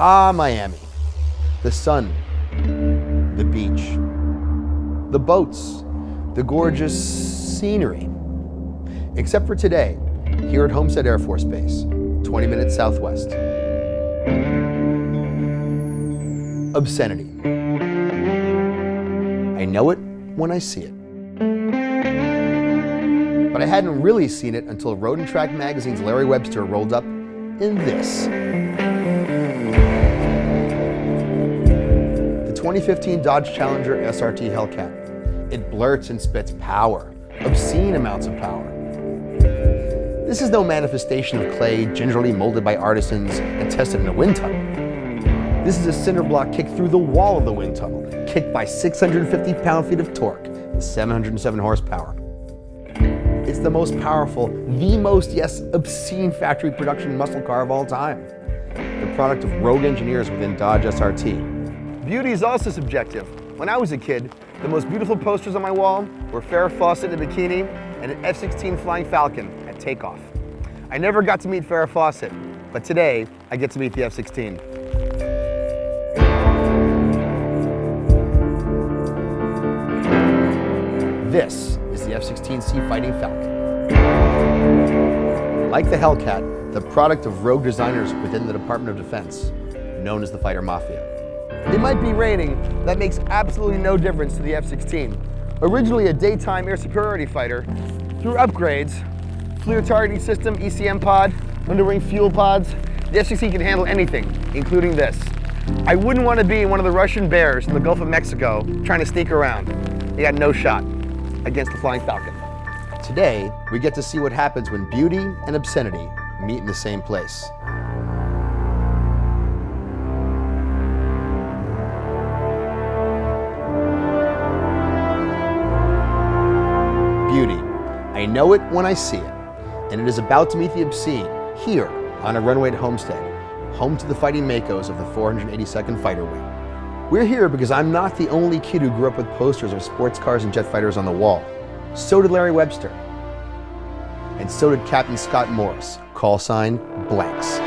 Ah, Miami. The sun, the beach, the boats, the gorgeous scenery. Except for today, here at Homestead Air Force Base, 20 minutes southwest. Obscenity. I know it when I see it. But I hadn't really seen it until Road and Track magazine's Larry Webster rolled up in this. The 2015 Dodge Challenger SRT Hellcat. It blurts and spits power, obscene amounts of power. This is no manifestation of clay gingerly molded by artisans and tested in a wind tunnel. This is a cinder block kicked through the wall of the wind tunnel, kicked by 650 pound-feet of torque and 707 horsepower. It's the most powerful, the most, yes, obscene factory production muscle car of all time. The product of rogue engineers within Dodge SRT. Beauty is also subjective. When I was a kid, the most beautiful posters on my wall were Farrah Fawcett in a bikini and an F16 Flying Falcon at takeoff. I never got to meet Farrah Fawcett, but today I get to meet the F16. This is the F-16C Fighting Falcon. Like the Hellcat, the product of rogue designers within the Department of Defense, known as the Fighter Mafia. It might be raining, that makes absolutely no difference to the F-16. Originally a daytime air superiority fighter, through upgrades, FLIR targeting system, ECM pod, underwing fuel pods, the F-16 can handle anything, including this. I wouldn't want to be one of the Russian bears in the Gulf of Mexico trying to sneak around. You got no shot against the Flying Falcon. Today, we get to see what happens when beauty and obscenity meet in the same place. Beauty. I know it when I see it, and it is about to meet the obscene here on a runway at Homestead, home to the fighting Makos of the 482nd Fighter Wing. We're here because I'm not the only kid who grew up with posters of sports cars and jet fighters on the wall. So did Larry Webster. And so did Captain Scott Morris, call sign Blanks.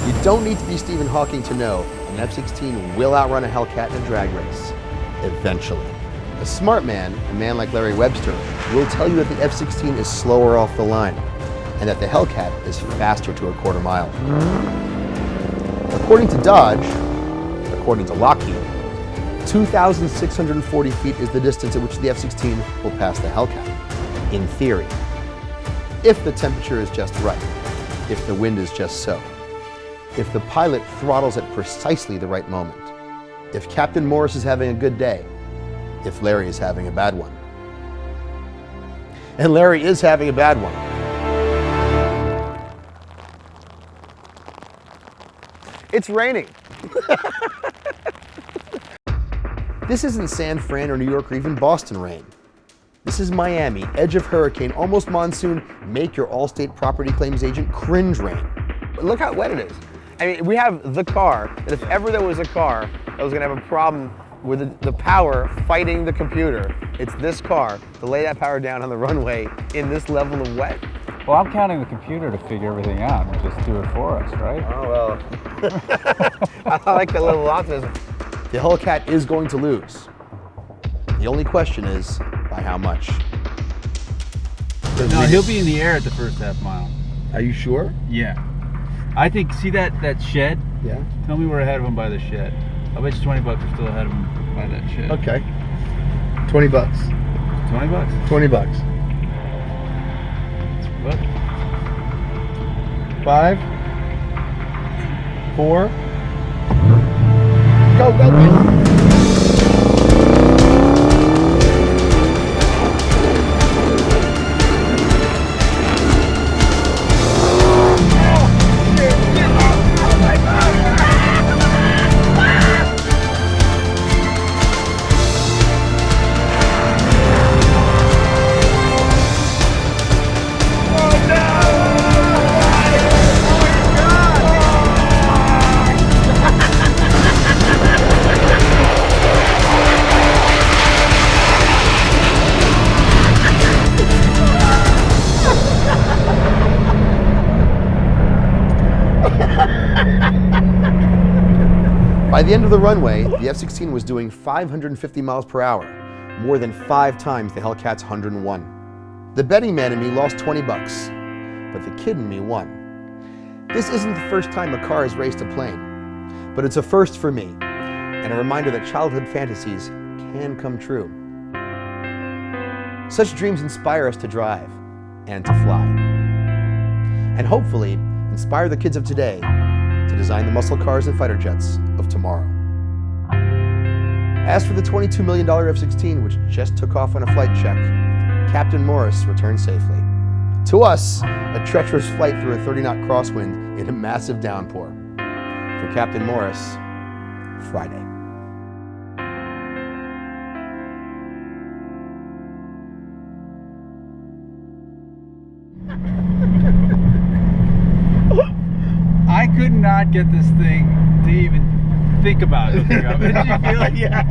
You don't need to be Stephen Hawking to know an F-16 will outrun a Hellcat in a drag race, eventually. A smart man, a man like Larry Webster, will tell you that the F-16 is slower off the line, and that the Hellcat is faster to a quarter mile. According to Dodge, according to Lockheed, 2,640 feet is the distance at which the F-16 will pass the Hellcat, in theory. If the temperature is just right, if the wind is just so. If the pilot throttles at precisely the right moment. If Captain Morris is having a good day. If Larry is having a bad one. And Larry is having a bad one. It's raining. This isn't San Fran or New York or even Boston rain. This is Miami, edge of hurricane, almost monsoon, make your Allstate property claims agent cringe rain. But look how wet it is. I mean, we have the car, and if ever there was a car that was gonna have a problem with the power fighting the computer, it's this car to lay that power down on the runway in this level of wet. Well, I'm counting the computer to figure everything out and just do it for us, right? Oh, well. I like that little optimism. The Hellcat is going to lose. The only question is, by how much? No, he'll be in the air at the first half mile. Are you sure? Yeah. I think, see that shed? Yeah. Tell me we're ahead of him by the shed. I'll bet you 20 bucks we're still ahead of him by that shed. Okay. 20 bucks. 20 bucks? 20 bucks. What? 5, 4. Go, go, go. By the end of the runway, the F-16 was doing 550 miles per hour, more than 5 times the Hellcat's 101. The betting man in me lost 20 bucks, but the kid in me won. This isn't the first time a car has raced a plane, but it's a first for me, and a reminder that childhood fantasies can come true. Such dreams inspire us to drive and to fly, and hopefully inspire the kids of today to design the muscle cars and fighter jets of tomorrow. As for the $22 million F-16, which just took off on a flight check, Captain Morris returned safely. To us, a treacherous flight through a 30-knot crosswind in a massive downpour. For Captain Morris, Friday. I could not get this thing to even think about it. Did you feel it? Yeah.